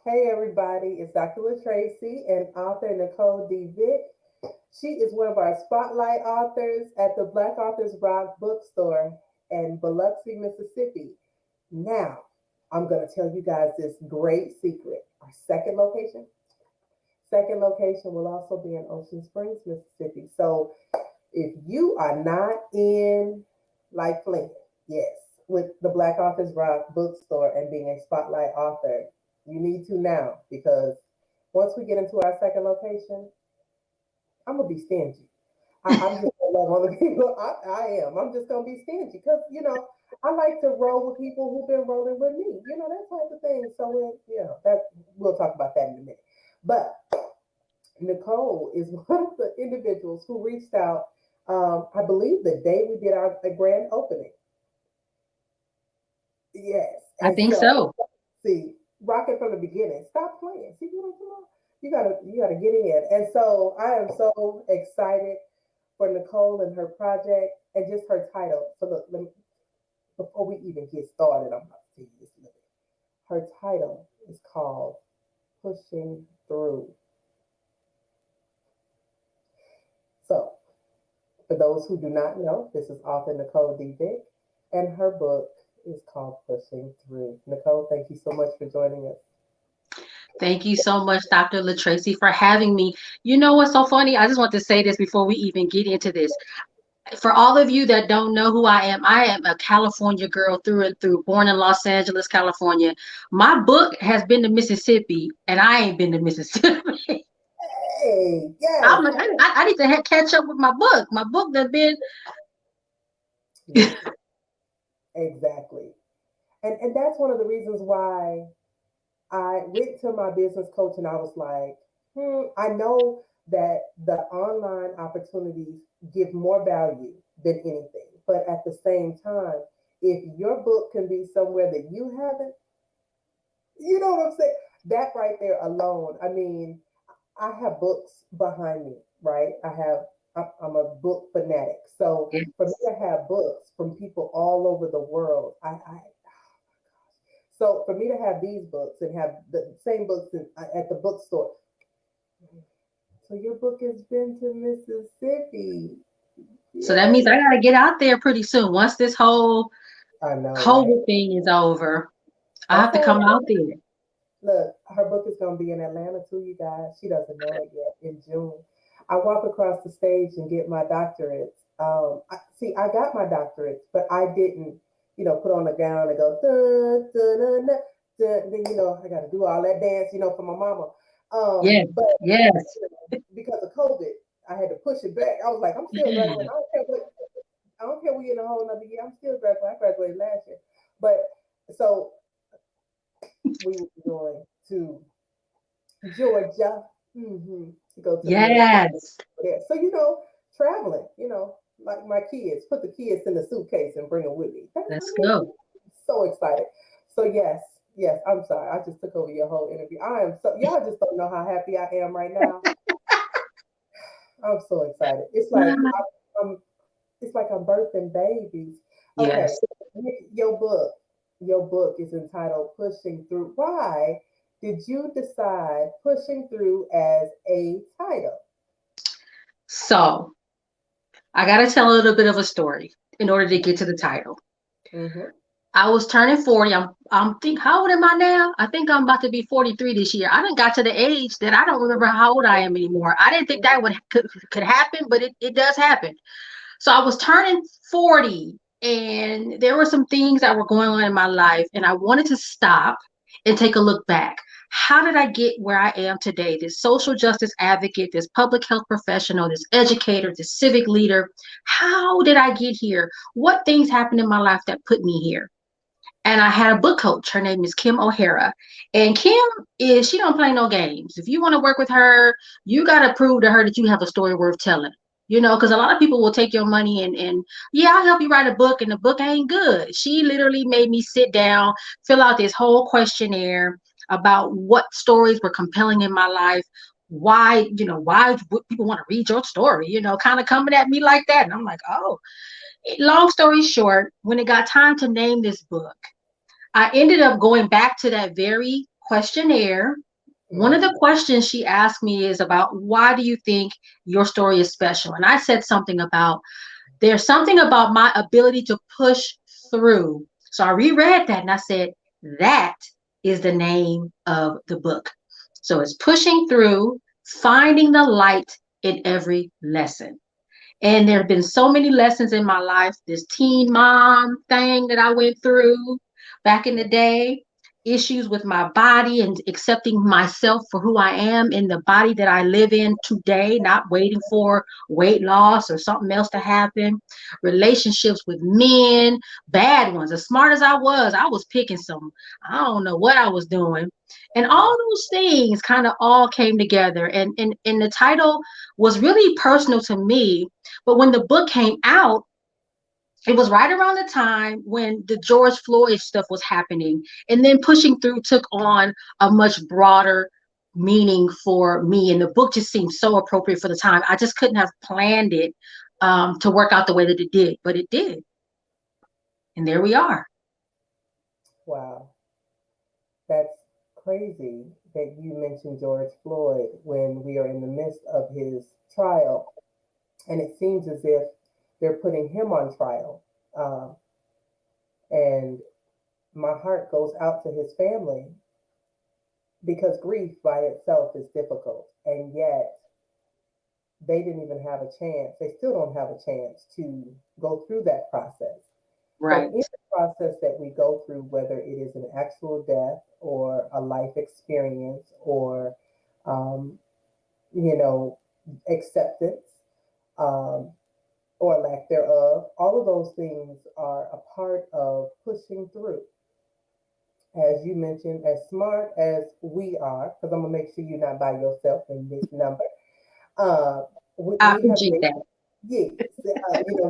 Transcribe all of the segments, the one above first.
Hey everybody, it's Dr. LaTracy and author Nicole Vick. She is one of our spotlight authors at the Black Authors Rock bookstore in Biloxi, Mississippi. Now, I'm going to tell you guys this great secret. Our second location will also be in Ocean Springs, Mississippi. So if you are not in like Flint, yes, with the Black Authors Rock bookstore and being a spotlight author, you need to now because once we get into our second location, I'm gonna be stingy. I'm just gonna love other people. I am. I'm just gonna be stingy because I like to roll with people who've been rolling with me. That type of thing. So that we'll talk about that in a minute. But Nicole is one of the individuals who reached out. I believe the day we did our the grand opening. Yes, I and think so so. see, rocket from the beginning. Stop playing. See what I'm talking about? You gotta get in. And so I am so excited for Nicole and her project and just her title. So look, before we even get started, I'm about to tell you this. Her title is called Pushing Through. So for those who do not know, this is author Nicole Vick, and her book is called Pushing Through. Nicole, thank you so much for joining us. Thank you so much, Dr. LaTracy, for having me. You know what's so funny? I just want to say this before we even get into this. For all of you that don't know who I am a California girl through and through, born in Los Angeles, California. My book has been to Mississippi, and I ain't been to Mississippi. Hey, I'm yes, like, I need to catch up with my book. My book that been. listen, exactly. And that's one of the reasons why I went to my business coach and I was like, I know that the online opportunities give more value than anything. But at the same time, if your book can be somewhere that you haven't, you know what I'm saying? That right there alone, I mean, I have books behind me, right? I'm a book fanatic. So for me to have books from people all over the world, so for me to have these books and have the same books at the bookstore. So your book has been to Mississippi. So that Yay. means I gotta get out there pretty soon. Once this whole I know, right? COVID thing is over, I have That's to all come out right. there. Look, her book is going to be in Atlanta too, you guys. She doesn't know it yet in June. I walk across the stage and get my doctorates. I got my doctorates, but I didn't, put on a gown and go, dun, dun, dun, dun, dun. Then, I got to do all that dance, for my mama. Yes, But yes. because of COVID, I had to push it back. I was like, I'm still graduating. I don't care we in a whole another year. I'm still graduating. I graduated last year. But so we were going to Georgia to go to the Ministry. Yes. Yeah. So, traveling, like my kids, put the kids in the suitcase and bring them with me. I Let's mean, go. so excited. So, yes, I'm sorry. I just took over your whole interview. Y'all just don't know how happy I am right now. I'm so excited. It's like I'm birthing babies. Okay, Yes. Nick, your book is entitled Pushing Through. Why did you decide Pushing Through as a title? So I gotta tell a little bit of a story in order to get to the title. Mm-hmm. I was turning 40. I'm think how old am I now? I think I'm about to be 43 this year. I done got to the age that I don't remember how old I am anymore. I didn't think that could happen, but it does happen. So I was turning 40 and there were some things that were going on in my life and I wanted to stop and take a look back. How did I get where I am today? This social justice advocate, this public health professional, this educator, this civic leader. How did I get here? What things happened in my life that put me here? And I had a book coach. Her name is Kim O'Hara. And she don't play no games. If you want to work with her, you got to prove to her that you have a story worth telling. Because a lot of people will take your money and yeah, I'll help you write a book and the book ain't good. She literally made me sit down, fill out this whole questionnaire about what stories were compelling in my life. Why would people want to read your story? Kind of coming at me like that. And I'm like, oh, long story short, when it got time to name this book, I ended up going back to that very questionnaire. One of the questions she asked me is about why do you think your story is special? And I said something about there's something about my ability to push through. So I reread that and I said, that is the name of the book. So it's pushing through, finding the light in every lesson. And there have been so many lessons in my life. This teen mom thing that I went through back in the day, issues with my body and accepting myself for who I am in the body that I live in today, not waiting for weight loss or something else to happen. Relationships with men, bad ones. As smart as I was picking some, I don't know what I was doing. And all those things kind of all came together. And the title was really personal to me, but when the book came out, it was right around the time when the George Floyd stuff was happening. And then Pushing Through took on a much broader meaning for me. And the book just seemed so appropriate for the time. I just couldn't have planned it to work out the way that it did, but it did. And there we are. Wow, that's crazy that you mentioned George Floyd when we are in the midst of his trial, and it seems as if they're putting him on trial. Um, and my heart goes out to his family because grief by itself is difficult, and yet they didn't even have a chance. They still don't have a chance to go through that process. But Right. in the process that we go through, whether it is an actual death or a life experience or, um, you know, acceptance um, or lack thereof, all of those things are a part of pushing through. As you mentioned, as smart as we are, because I'm gonna make sure you're not by yourself in this number. Uh, I we have appreciate made, that. yes,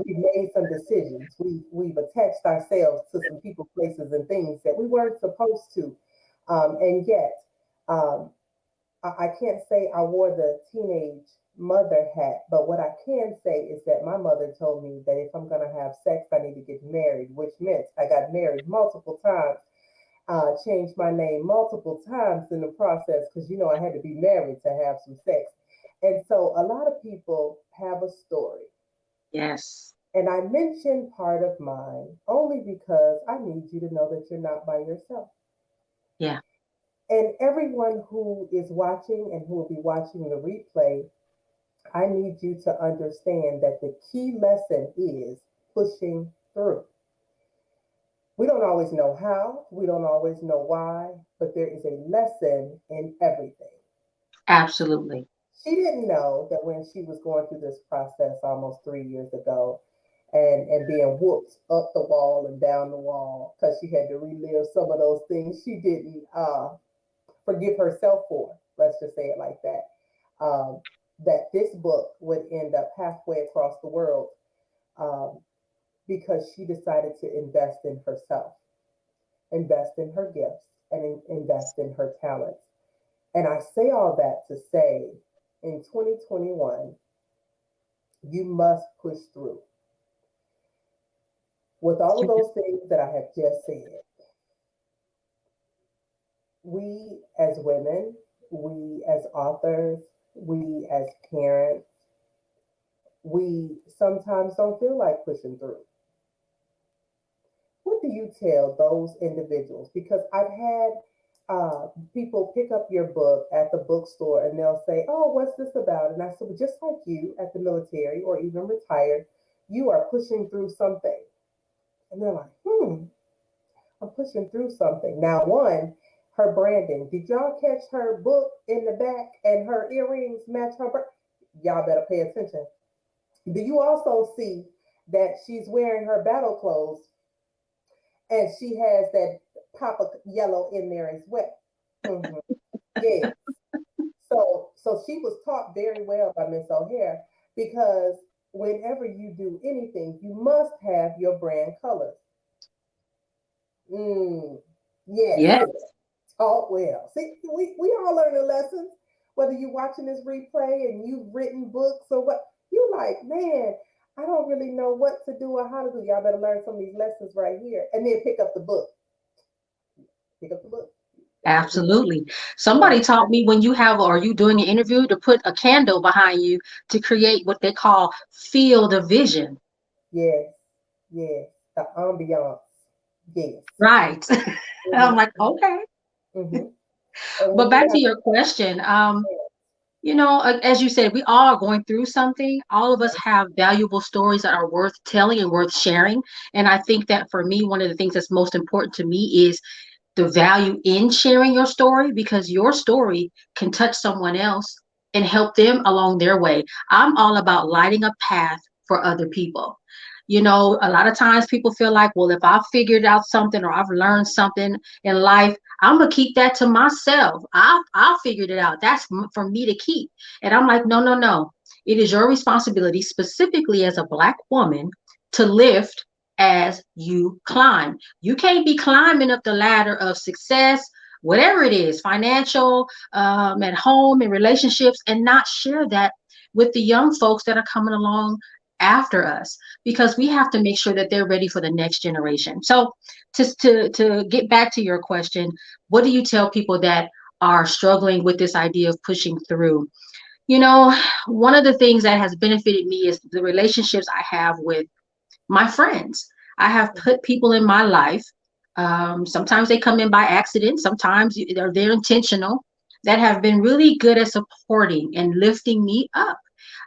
we've made some decisions. We've attached ourselves to some people, places, and things that we weren't supposed to, and yet um, I can't say I wore the teenage mother hat, but what I can say is that my mother told me that if I'm gonna have sex, I need to get married, which meant I got married multiple times, changed my name multiple times in the process because I had to be married to have some sex. And so a lot of people have a story. Yes. And I mention part of mine only because I need you to know that you're not by yourself. Yeah. And everyone who is watching and who will be watching the replay, I need you to understand that the key lesson is pushing through. We don't always know how, we don't always know why, but there is a lesson in everything. Absolutely. She didn't know that when she was going through this process almost 3 years ago and being whooped up the wall and down the wall because she had to relive some of those things she didn't forgive herself for. Let's just say it like that. Um, that this book would end up halfway across the world um, because she decided to invest in herself, invest in her gifts, and invest in her talents. And I say all that to say in 2021, you must push through. With all of those things that I have just said, we as women, we as authors, we as parents, we sometimes don't feel like pushing through. What do you tell those individuals? Because I've had people pick up your book at the bookstore and they'll say, "Oh, what's this about?" And I said, well, just like you at the military or even retired, you are pushing through something. And they're like, I'm pushing through something. Now, one, her branding. Did y'all catch her book in the back and her earrings match her? Y'all better pay attention. Do you also see that she's wearing her battle clothes and she has that pop of yellow in there as well? Mm-hmm. Yeah. So she was taught very well by Miss O'Hare because whenever you do anything, you must have your brand colors. Mm, yes, Yeah. taught well. See, we all learn the lessons. Whether you're watching this replay and you've written books or what, you like, man, I don't really know what to do or how to do. Y'all better learn some of these lessons right here, and then pick up the book. Pick up the book. Absolutely. Somebody taught me when you have or you doing an interview to put a candle behind you to create what they call field of vision. Yes, yes, the ambiance. Yes. Right. And I'm Mm-hmm, like, okay. mm-hmm. And But when you back to have, your question, as you said, we all are going through something. All of us have valuable stories that are worth telling and worth sharing. And I think that for me, one of the things that's most important to me is the value in sharing your story because your story can touch someone else and help them along their way. I'm all about lighting a path for other people. A lot of times people feel like, well, if I've figured out something or I've learned something in life, I'm gonna keep that to myself. I figured it out. That's for me to keep. And I'm like, no, no, no. It is your responsibility, specifically as a Black woman, to lift as you climb. You can't be climbing up the ladder of success, whatever it is, financial, at home, in relationships, and not share that with the young folks that are coming along after us, because we have to make sure that they're ready for the next generation. So, to get back to your question, what do you tell people that are struggling with this idea of pushing through? You know, one of the things that has benefited me is the relationships I have with my friends. I have put people in my life. Sometimes they come in by accident, sometimes they're intentional, that have been really good at supporting and lifting me up.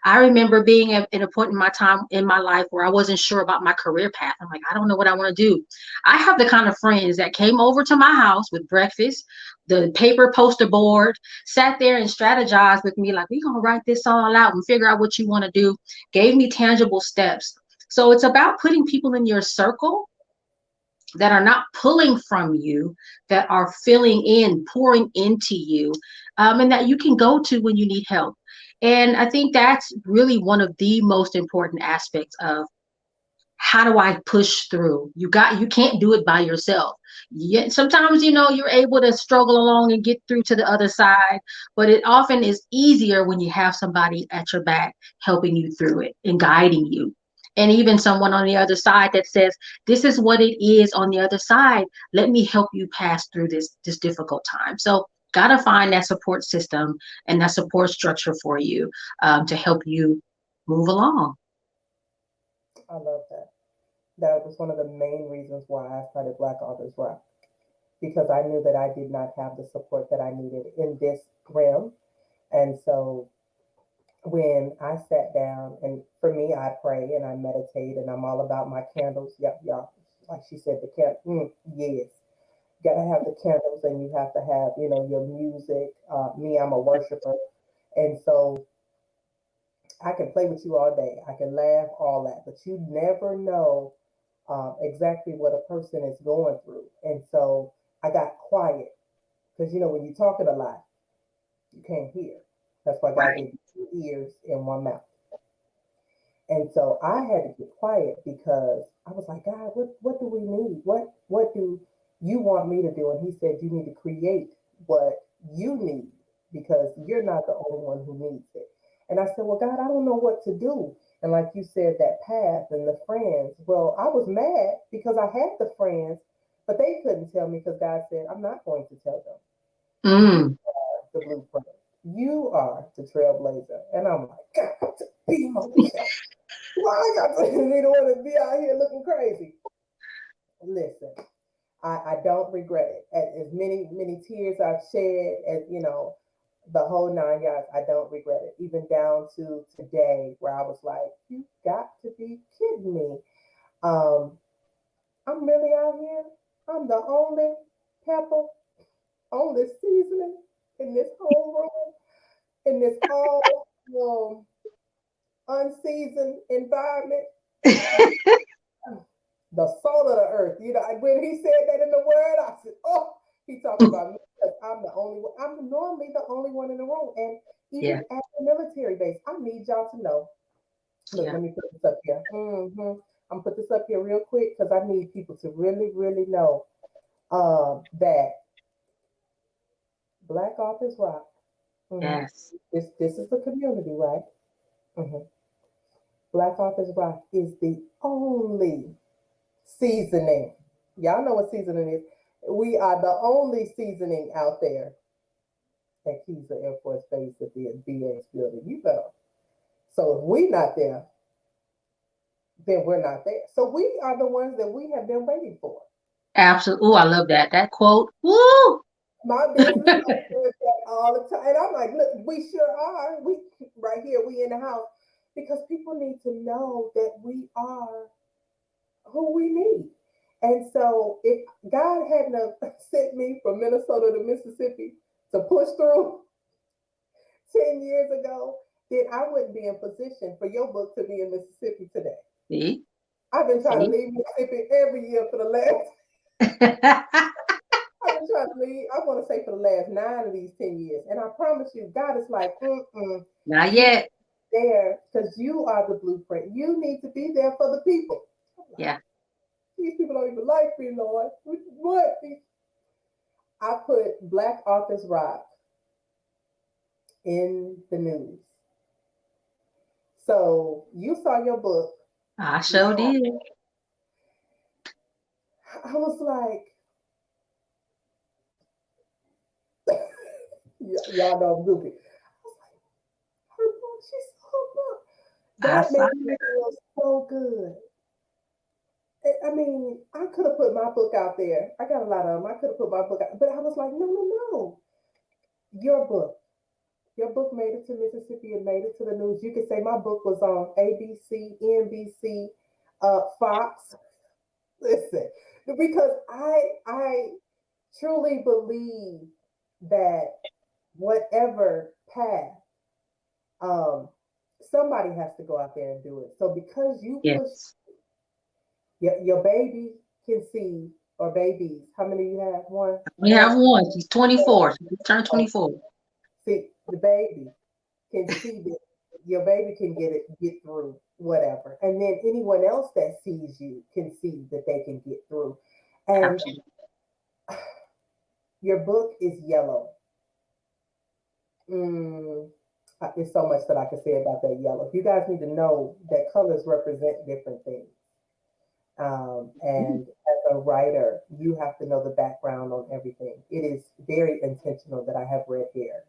I remember being at a point in my time in my life where I wasn't sure about my career path. I'm like, I don't know what I want to do. I have the kind of friends that came over to my house with breakfast, the paper poster board, sat there and strategized with me, like, we're going to write this all out and figure out what you want to do, gave me tangible steps. So it's about putting people in your circle that are not pulling from you, that are filling in, pouring into you, and that you can go to when you need help. And I think that's really one of the most important aspects of how do I push through? You can't do it by yourself. Yeah, sometimes you're able to struggle along and get through to the other side, but it often is easier when you have somebody at your back helping you through it and guiding you. And even someone on the other side that says, this is what it is on the other side. Let me help you pass through this difficult time. So gotta find that support system and that support structure for you, to help you move along. I love that. That was one of the main reasons why I started Black Authors Rock, because I knew that I did not have the support that I needed in this realm. And so when I sat down, and for me, I pray and I meditate, and I'm all about my candles. Yep, y'all. Like she said, the candle. Yes, gotta have the candles, and you have to have, your music. Me, I'm a worshiper, and so I can play with you all day. I can laugh, all that, but you never know exactly what a person is going through. And so I got quiet because when you're talking a lot, you can't hear. That's why God Right. gave you two ears and one mouth. And so I had to get quiet because I was like, God, what do we need? What do you want me to do? And he said, you need to create what you need because you're not the only one who needs it. And I said, well, God, I don't know what to do. And like you said, that path and the friends, well, I was mad because I had the friends, but they couldn't tell me because God said, I'm not going to tell them. You Mm. are the blueprint. You are the trailblazer. And I'm like, God, be myself. Why I got to be the one to be out here looking crazy? Listen, I don't regret it. As many tears I've shed, as the whole 9 yards, I don't regret it. Even down to today, where I was like, "You got to be kidding me!" Um, I'm really out here. I'm the only pepper, only seasoning in this whole room, in this all unseasoned environment. The salt of the earth. When he said that in the word, I said, "Oh, he talking about me because I'm the only one. I'm normally the only one in the room, and Yeah, even at the military base, I need y'all to know. Look, yeah. let me put this up here. I'm gonna put this up here real quick because I need people to really, really know that Black Authors Rock. hmm Yes. This is the community, right? hmm Black Authors Rock is the only seasoning. Y'all know what seasoning is. We are the only seasoning out there at Keys Air Force Base at the BX building. You know. So if we're not there, then we're not there. So we are the ones that we have been waiting for. Absolutely. Oh, I love that. That quote. Woo! My business, I said that all the time. And I'm like, look, we sure are. We right here, we in the house. Because people need to know that we are who we need. And so if God hadn't sent me from Minnesota to Mississippi to push through 10 years ago, then I wouldn't be in position for your book to be in Mississippi today. See? I've been trying to See? leave Mississippi every year for the last, I've been trying to leave, I want to say for the last 9 of these 10 years. And I promise you, God is like, Not yet. there, because you are the blueprint. You need to be there for the people. Yeah. These people don't even like me, Lord. What? I put Black Authors Rock in the news. So you saw your book. I sure did. I was like, y'all know I'm goofy. I was like, her book, she saw her book. I That saw made me feel so good. I mean, I could have put my book out there. I got a lot of them. I could have put my book out, but I was like, no, no, no. Your book. Your book made it to Mississippi. It made it to the news. You could say my book was on ABC, NBC, Fox. Listen, because I truly believe that whatever path, um, somebody has to go out there and do it. So because you push, yes. your baby can see, or babies. How many you have? One. We have one. She's 24. She turned 24. See, the baby can see that your baby can get through whatever. And then anyone else that sees you can see that they can get through. And Absolutely. your book is yellow. There's so much that I can say about that yellow. You guys need to know that colors represent different things. And as a writer, you have to know the background on everything. It is very intentional that I have red hair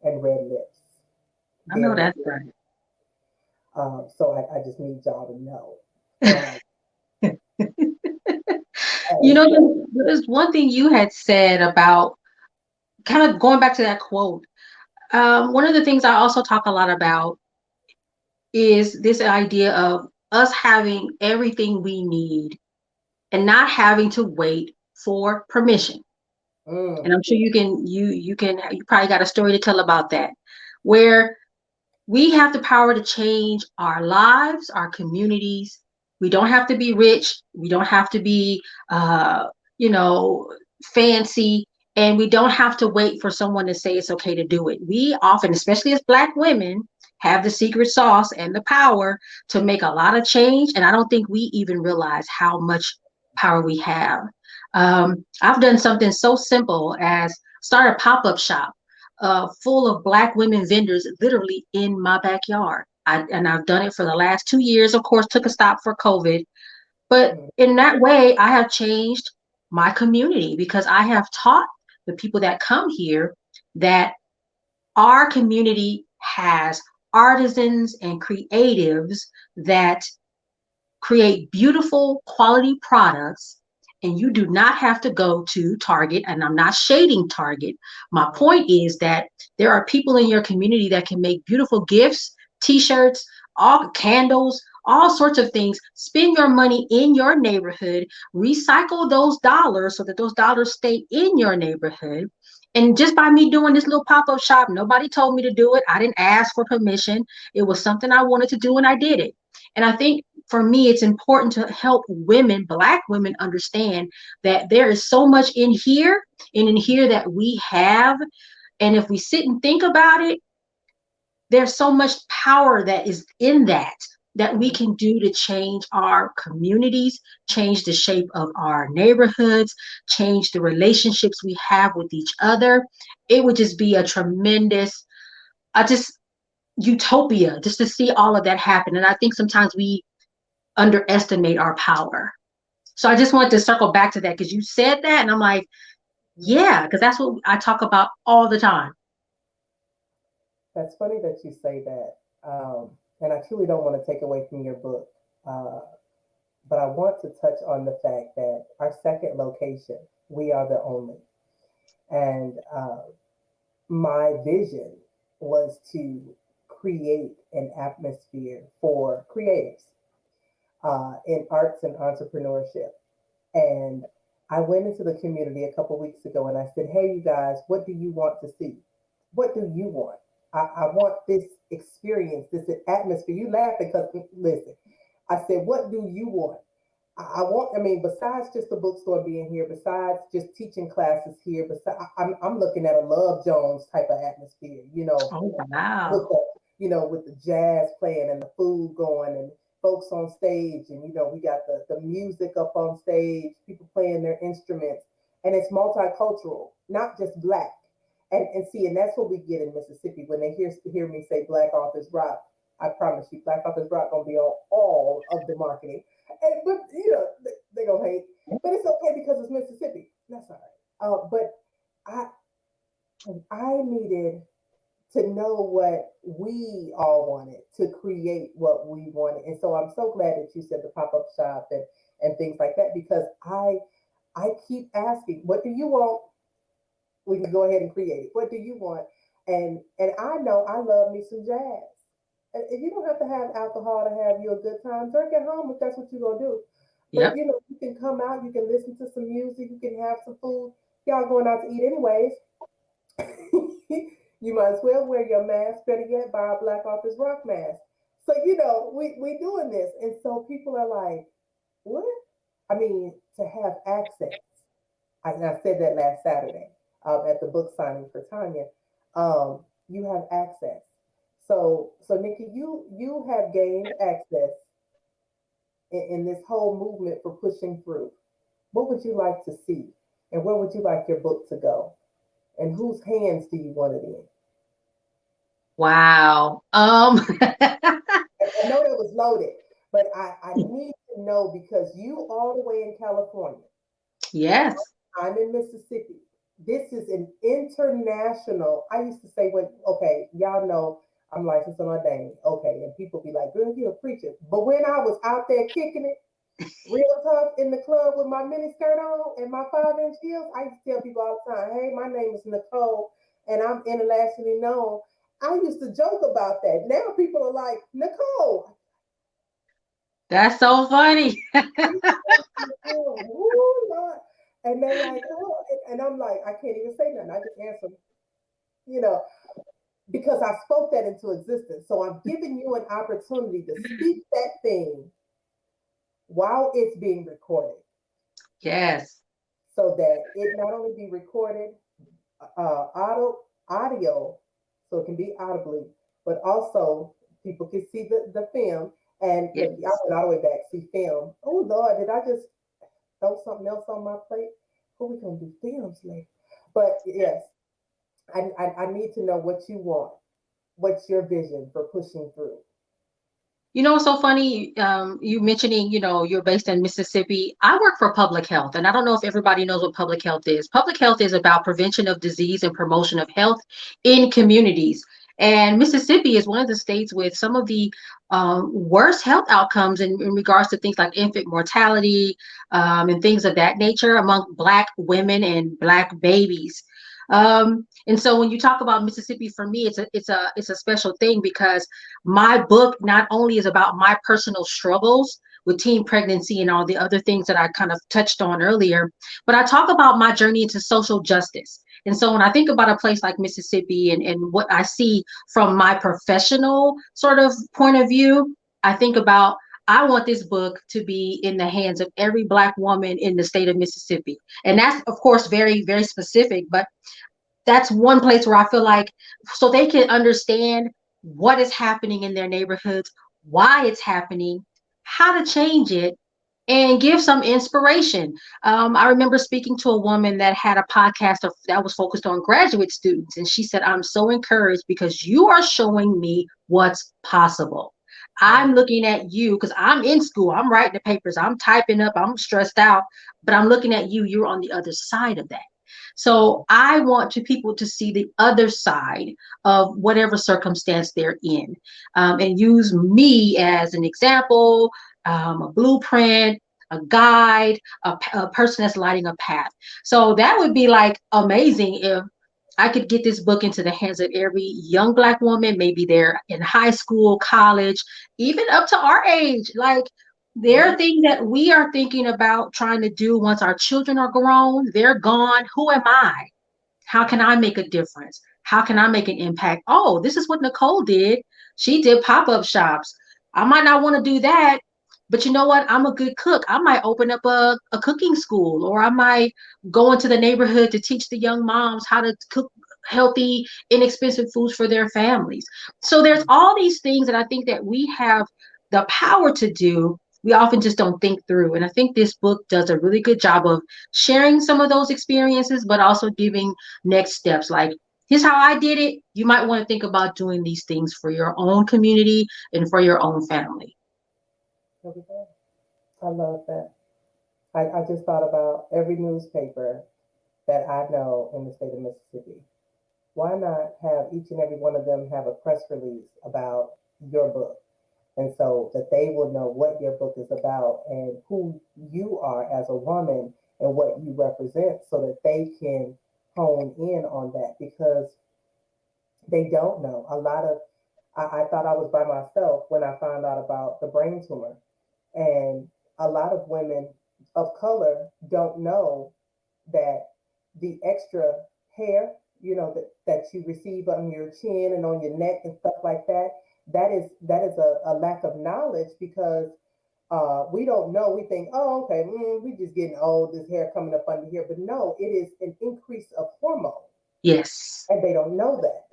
and red lips. I know Very, that's right. so I just need y'all to know. You know, there's one thing you had said about kind of going back to that quote. One of the things I also talk a lot about is this idea of us having everything we need and not having to wait for permission. And I'm sure you probably got a story to tell about that, where we have the power to change our lives, our communities. We don't have to be rich. We don't have to be, you know, fancy. And we don't have to wait for someone to say it's okay to do it. We often, especially as Black women, have the secret sauce and the power to make a lot of change. And I don't think we even realize how much power we have. I've done something so simple as start a pop-up shop full of Black women vendors literally in my backyard. I've done it for the last 2 years, of course, took a stop for COVID. But in that way, I have changed my community because I have taught the people that come here that our community has artisans and creatives that create beautiful quality products, and you do not have to go to Target. And I'm not shading Target. My point is that there are people in your community that can make beautiful gifts, t-shirts, all candles, all sorts of things. Spend your money in your neighborhood, recycle those dollars so that those dollars stay in your neighborhood. And just by me doing this little pop-up shop, nobody told me to do it. I didn't ask for permission. It was something I wanted to do, and I did it. And I think for me, it's important to help women, Black women, understand that there is so much in here and in here that we have. And if we sit and think about it, there's so much power that is in that we can do to change our communities, change the shape of our neighborhoods, change the relationships we have with each other. It would just be a tremendous, utopia just to see all of that happen. And I think sometimes we underestimate our power. So I just wanted to circle back to that because you said that, and I'm like, Yeah. yeah, because that's what I talk about all the time. That's funny that you say that. And I truly don't want to take away from your book. Uh, but I want to touch on the fact that our second location, we are the only. And my vision was to create an atmosphere for creatives in arts and entrepreneurship. And I went into the community a couple weeks ago and I said, hey, you guys, what do you want to see? What do you want? I want this experience, this atmosphere. You laugh because, listen, I said, what do you want? I want, I mean, besides just the bookstore being here, besides just teaching classes here, besides, I'm looking at a Love Jones type of atmosphere, Oh, wow. with the with the jazz playing and the food going and folks on stage and we got the music up on stage, people playing their instruments, and it's multicultural, not just black. And see, and that's what we get in Mississippi when they hear me say Black Authors Rock. I promise you, Black Authors Rock gonna be on all of the marketing, but they gonna hate, but it's okay because it's Mississippi. That's all right. But I I needed to know what we all wanted to create what we wanted. And so I'm so glad that you said the pop-up shop and things like that because I keep asking, what do you want? We can go ahead and create it. What do you want? And I know I love me some jazz. And you don't have to have alcohol to have you a good time. Drink at home if that's what you're gonna do. But Yep. you can come out, you can listen to some music, you can have some food. Y'all going out to eat anyways. You might as well wear your mask. Better yet, buy a Black Authors Rock mask. So we doing this, and so people are like, "What?" I mean, to have access. I said that last Saturday at the book signing for Tanya. You have access. So Nikki, you have gained access in this whole movement for pushing through. What would you like to see, and where would you like your book to go, and whose hands do you want it in? Wow. I know that was loaded, but I need to know because you all the way in California, Yes. I'm in Mississippi. This is an international. I used to say okay, y'all know I'm licensed and ordained. Okay, and people be like, girl, you're a preacher. But when I was out there kicking it, real tough in the club with my mini skirt on and my 5-inch heels, I used to tell people all the time, hey, my name is Nicole and I'm internationally known. I used to joke about that. Now people are like, Nicole, That's so funny. and they're like, oh, and I'm like, I can't even say nothing. I just answer, you know, because I spoke that into existence. So I'm giving you an opportunity to speak that thing while it's being recorded Yes. so that it not only be recorded audio, so it can be audibly, but also people can see the film. And Yes. I went all the way back, see film. Oh Lord, did I just throw something else on my plate? Oh, we gonna do films later. But yes, I need to know what you want. What's your vision for pushing through? You know what's so funny? You mentioning, you're based in Mississippi. I work for public health, and I don't know if everybody knows what public health is. Public health is about prevention of disease and promotion of health in communities. And Mississippi is one of the states with some of the worst health outcomes in regards to things like infant mortality and things of that nature among Black women and Black babies. And so when you talk about Mississippi, for me, it's a special thing because my book not only is about my personal struggles with teen pregnancy and all the other things that I kind of touched on earlier, but I talk about my journey into social justice. And so when I think about a place like Mississippi and what I see from my professional sort of point of view, I think about I want this book to be in the hands of every Black woman in the state of Mississippi. And that's, of course, very, very specific, but that's one place where I feel like so they can understand what is happening in their neighborhoods, why it's happening, how to change it, and give some inspiration. I remember speaking to a woman that had a podcast that was focused on graduate students, and she said, I'm so encouraged because you are showing me what's possible. I'm looking at you because I'm in school. I'm writing the papers. I'm typing up. I'm stressed out, but I'm looking at you. You're on the other side of that. So I want people to see the other side of whatever circumstance they're in, and use me as an example, a blueprint, a guide, a person that's lighting a path. So that would be like amazing if I could get this book into the hands of every young Black woman, maybe they're in high school, college, even up to our age. Like, there are things that we are thinking about trying to do once our children are grown, they're gone. Who am I? How can I make a difference? How can I make an impact? Oh, this is what Nicole did. She did pop-up shops. I might not want to do that, but you know what? I'm a good cook. I might open up a cooking school, or I might go into the neighborhood to teach the young moms how to cook healthy, inexpensive foods for their families. So there's all these things that I think that we have the power to do. We often just don't think through. And I think this book does a really good job of sharing some of those experiences, but also giving next steps. Like, here's how I did it. You might want to think about doing these things for your own community and for your own family. Okay. I love that. I just thought about every newspaper that I know in the state of Mississippi. Why not have each and every one of them have a press release about your book? And so that they will know what your book is about and who you are as a woman and what you represent, so that they can hone in on that, because they don't know. I thought I was by myself when I found out about the brain tumor. And a lot of women of color don't know that the extra hair, that you receive on your chin and on your neck and stuff like that, that is a lack of knowledge, because we don't know. We think, oh, okay, we just getting old, this hair coming up under here. But no, it is an increase of hormone, Yes. and they don't know that.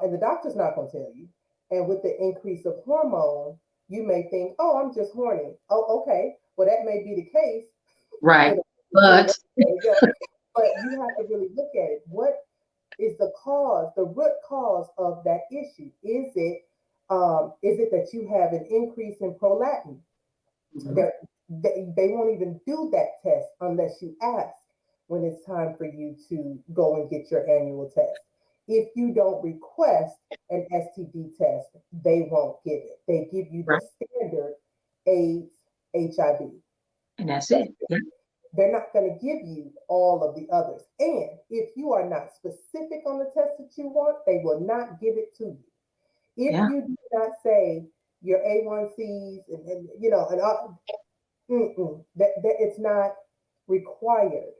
And the doctor's not going to tell you. And with the increase of hormone, you may think, oh, I'm just horny. Oh, okay. Well, that may be the case. Right. You know, But but you have to really look at it. What is the cause, the root cause of that issue? Is it that you have an increase in prolactin? mhm, They won't even do that test unless you ask when it's time for you to go and get your annual test. If you don't request an STD test, they won't give it. They give you the right. standard AIDS, HIV. And that's That's it. it. Yeah. They're not going to give you all of the others. And if you are not specific on the test that you want, they will not give it to you. If Yeah. you do not say your A1Cs and all, that it's not required.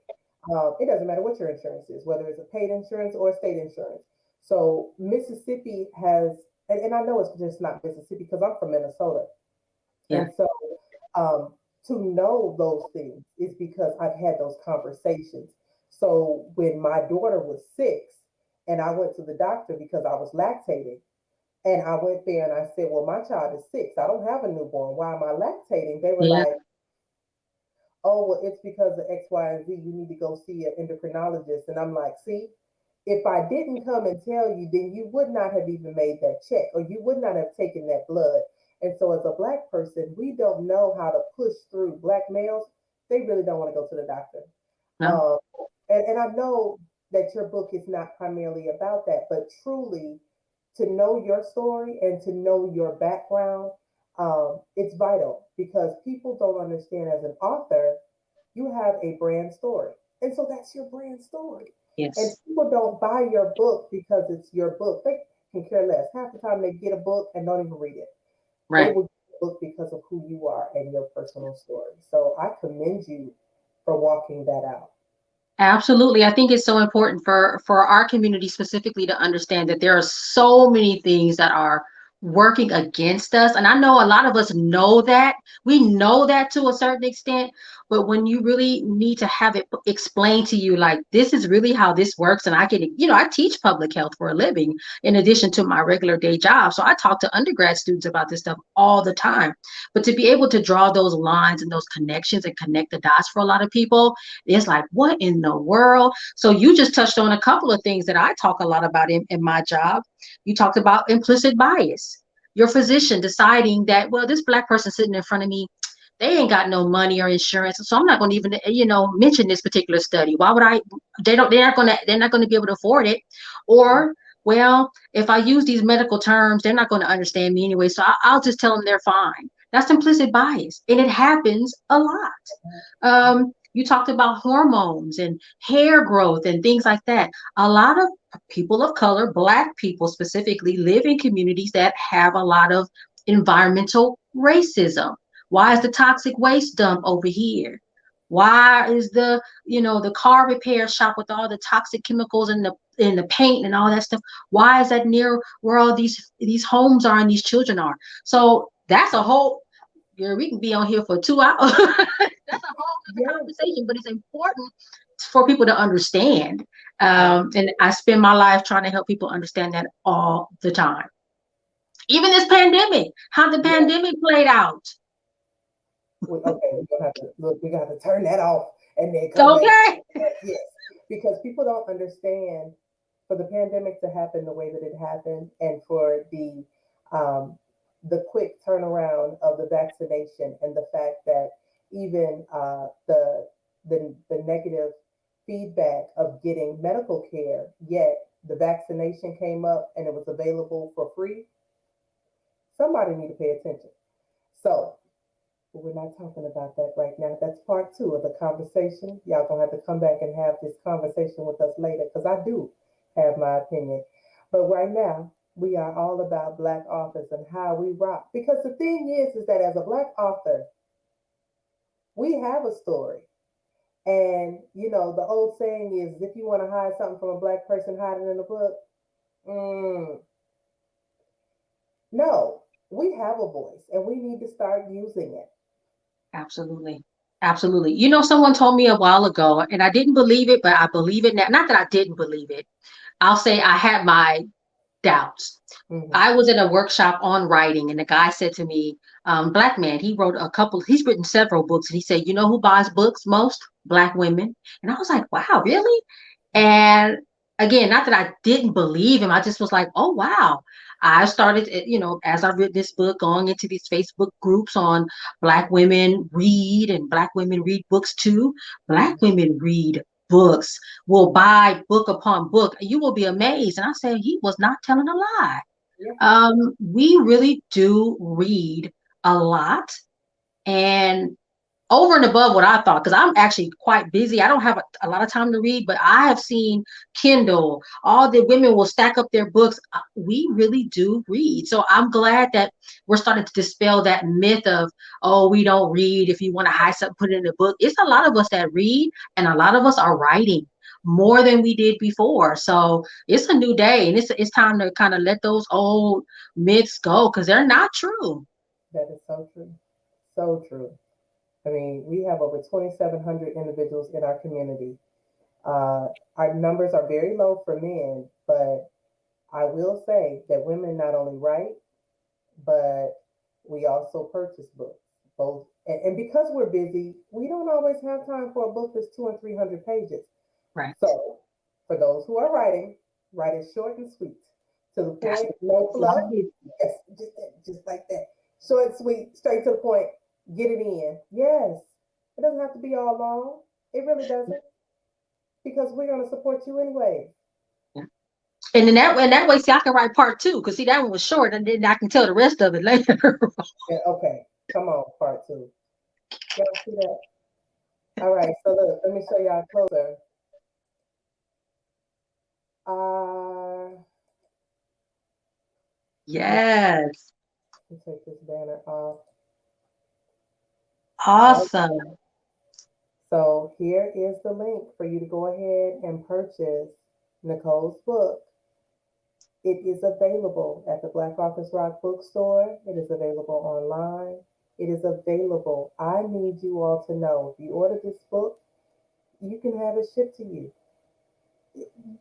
It doesn't matter what your insurance is, whether it's a paid insurance or state insurance. So Mississippi has, and I know it's just not Mississippi because I'm from Minnesota, Yeah. and so um, to know those things is because I've had those conversations. So when my daughter was 6, and I went to the doctor because I was lactating, and I went there and I said, "Well, my child is 6. I don't have a newborn. Why am I lactating?" They were Yeah. like, "Oh, well, it's because of X, Y, and Z. You need to go see an endocrinologist." And I'm like, "See, if I didn't come and tell you, then you would not have even made that check, or you would not have taken that blood." And so, as a Black person, we don't know how to push through. Black males, they really don't want to go to the doctor. No. Um, and I know that your book is not primarily about that, but truly, to know your story and to know your background, it's vital, because people don't understand, as an author, you have a brand story. And so that's your brand story. And Yes. people don't buy your book because it's your book. They can care less. Half the time they get a book and don't even read it. They Right. will get a book because of who you are and your personal story. So I commend you for walking that out. Absolutely. I think it's so important for our community specifically to understand that there are so many things that are working against us. And I know a lot of us know that. We know that to a certain extent, but when you really need to have it explained to you, like, this is really how this works. And I can, I teach public health for a living in addition to my regular day job. So I talk to undergrad students about this stuff all the time. But to be able to draw those lines and those connections and connect the dots for a lot of people, it's like, what in the world? So you just touched on a couple of things that I talk a lot about in my job. You talked about implicit bias. your physician deciding that, well, this Black person sitting in front of me, they ain't got no money or insurance, so I'm not going to even, mention this particular study. Why would I? They're not going to be able to afford it. Or, well, if I use these medical terms, they're not going to understand me anyway, so I'll just tell them they're fine. That's implicit bias, and it happens a lot. You talked about hormones and hair growth and things like that. A lot of people of color, Black people specifically, live in communities that have a lot of environmental racism. Why is the toxic waste dump over here? Why is the car repair shop with all the toxic chemicals in the paint and all that stuff? Why is that near where all these homes are and these children are? So that's a whole, girl, we can be on here for 2 hours. That's a whole other conversation, but it's important for people to understand. And I spend my life trying to help people understand that all the time. Even this pandemic, how the pandemic played out. Okay, we're gonna have to look. We got to turn that off and then come back. Okay. Yes, because people don't understand for the pandemic to happen the way that it happened, and for um, the quick turnaround of the vaccination, and the fact that even the negative feedback of getting medical care, yet the vaccination came up and it was available for free. Somebody need to pay attention. So but we're not talking about that right now. That's part two of the conversation. Y'all gonna have to come back and have this conversation with us later because I do have my opinion. But right now, we are all about Black authors and how we rock. Because the thing is that as a Black author, we have a story. And the old saying is, if you want to hide something from a Black person, hide it in a book. Mm, no, we have a voice, and we need to start using it. Absolutely. Absolutely. Someone told me a while ago, and I didn't believe it, but I believe it now. Not that I didn't believe it. I'll say I had my doubts. Mhm. I was in a workshop on writing, and the guy said to me, Black man, he's written several books, and he said, you know who buys books most? Black women. And I was like, wow, really? And again, not that I didn't believe him, I just was like, oh, wow. I started, as I read this book, going into these Facebook groups on Black women read and Black women read books too. Black women read books, will buy book upon book. You will be amazed. And I said, he was not telling a lie. Yeah, We really do read a lot. And over and above what I thought, because I'm actually quite busy. I don't have a lot of time to read, but I have seen Kindle, all the women will stack up their books. We really do read. So I'm glad that we're starting to dispel that myth of, oh, we don't read. If you want to hide something, put it in a book. It's a lot of us that read, and a lot of us are writing more than we did before. So it's a new day, and it's time to kind of let those old myths go because they're not true. that is so true. So true. I mean, we have over 2,700 individuals in our community. Our numbers are very low for men, but I will say that women not only write, but we also purchase books. Both, and because we're busy, we don't always have time for a book that's 200 and 300 pages. Right. So, for those who are writing, write it short and sweet, to the That's point, no what fluff. it is. Yes, just like that. Short, sweet, straight to the point. Get it in. Yes, it doesn't have to be all long. It really doesn't, because we're going to support you anyway. And in that way, see, I can write part two because see that one was short, and then I can tell the rest of it later. Yeah, okay, come on, part two. Y'all see that? All right, so look, let me show y'all closer. Uh, yeah, Yes, let me take this banner off. All right, awesome. so here is the link for you to go ahead and purchase Nicole's book. It is available at the Black Authors Rock bookstore. It is available online. It is available. I need you all to know if you order this book, you can have it shipped to you.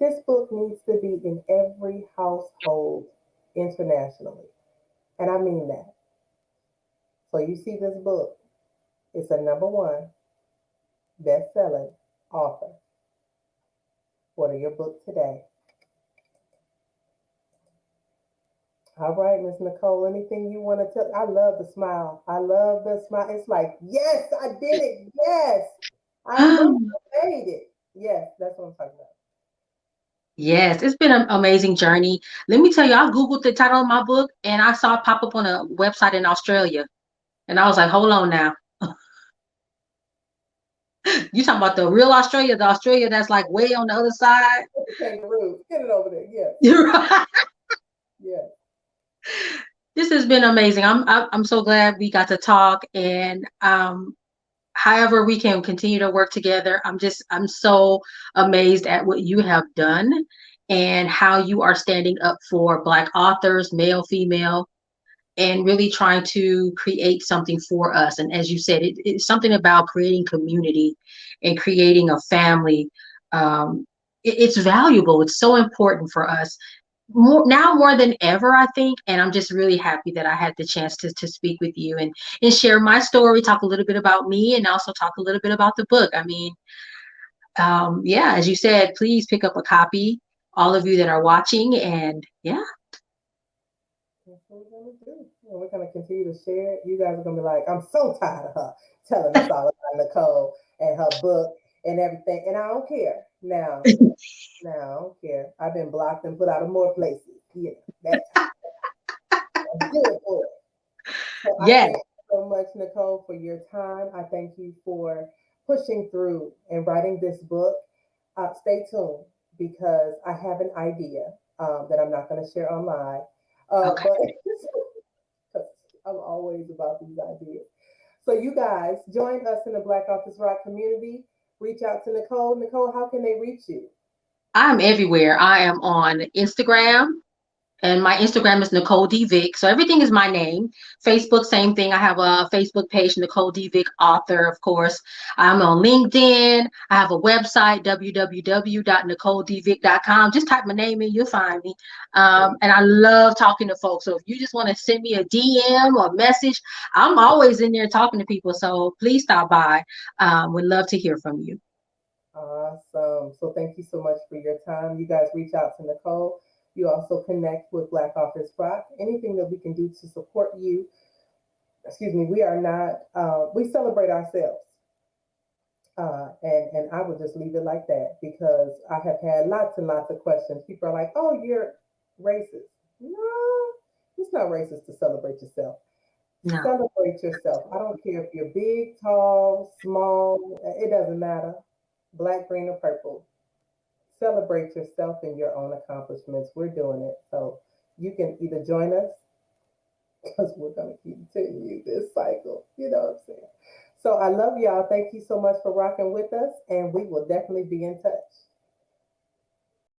This book needs to be in every household internationally. And I mean that. So you see this book, it's a number one best-selling author. Order your book today. All right, Miss Nicole, anything you want to tell? I love the smile. I love the smile. It's like, yes, I did it. Yes, I know I made it. Yes, that's what I'm talking about. Yes, it's been an amazing journey. Let me tell you, I Googled the title of my book and I saw it pop up on a website in Australia. And I was like, hold on now. You talking about the real Australia, the Australia that's like way on the other side? The kangaroo, get it over there. Yes, You're right. yes. This has been amazing. I'm so glad we got to talk and however we can continue to work together. I'm so amazed at what you have done and how you are standing up for Black authors, male, female, and really trying to create something for us. And as you said, it's something about creating community and creating a family. Um, it's valuable. It's so important for us more than ever, I think. And I'm just really happy that I had the chance to speak with you and share my story, talk a little bit about me, and also talk a little bit about the book. I mean, yeah, as you said, please pick up a copy, all of you that are watching. And yeah, That's what we're gonna do. And we're gonna continue to share it. You guys are gonna be like, I'm so tired of her telling us all about Nicole and her book and everything. And I don't care. Now I don't care. I've been blocked and put out of more places. Yeah, that I'm good for it. So I yes, thank you so much, Nicole, for your time. I thank you for pushing through and writing this book. Stay tuned because I have an idea that I'm not going to share online, okay. but I'm always about these ideas. So you guys join us in the Black Office Rock community. Reach out to Nicole. Nicole, how can they reach you? I'm everywhere. I am on Instagram. And my Instagram is Nicole D. Vick. So everything is my name. Facebook, same thing. I have a Facebook page, Nicole D. Vick, author, of course. I'm on LinkedIn. I have a website, www.nicoledvick.com. Just type my name in, you'll find me. And I love talking to folks. So if you just want to send me a DM or message, I'm always in there talking to people. So please stop by. Would love to hear from you. Awesome. So thank you so much for your time. You guys reach out to Nicole. You also connect with Black Office Rock. Anything that we can do to support you. Excuse me. We are not. We celebrate ourselves. And I would just leave it like that because I have had lots and lots of questions. People are like, "Oh, you're racist." No, it's not racist to celebrate yourself. No, Celebrate yourself. I don't care if you're big, tall, small. It doesn't matter. Black, green, or purple. Celebrate yourself and your own accomplishments. We're doing it. So you can either join us because we're going to continue this cycle. You know what I'm saying? So I love y'all. Thank you so much for rocking with us, and we will definitely be in touch.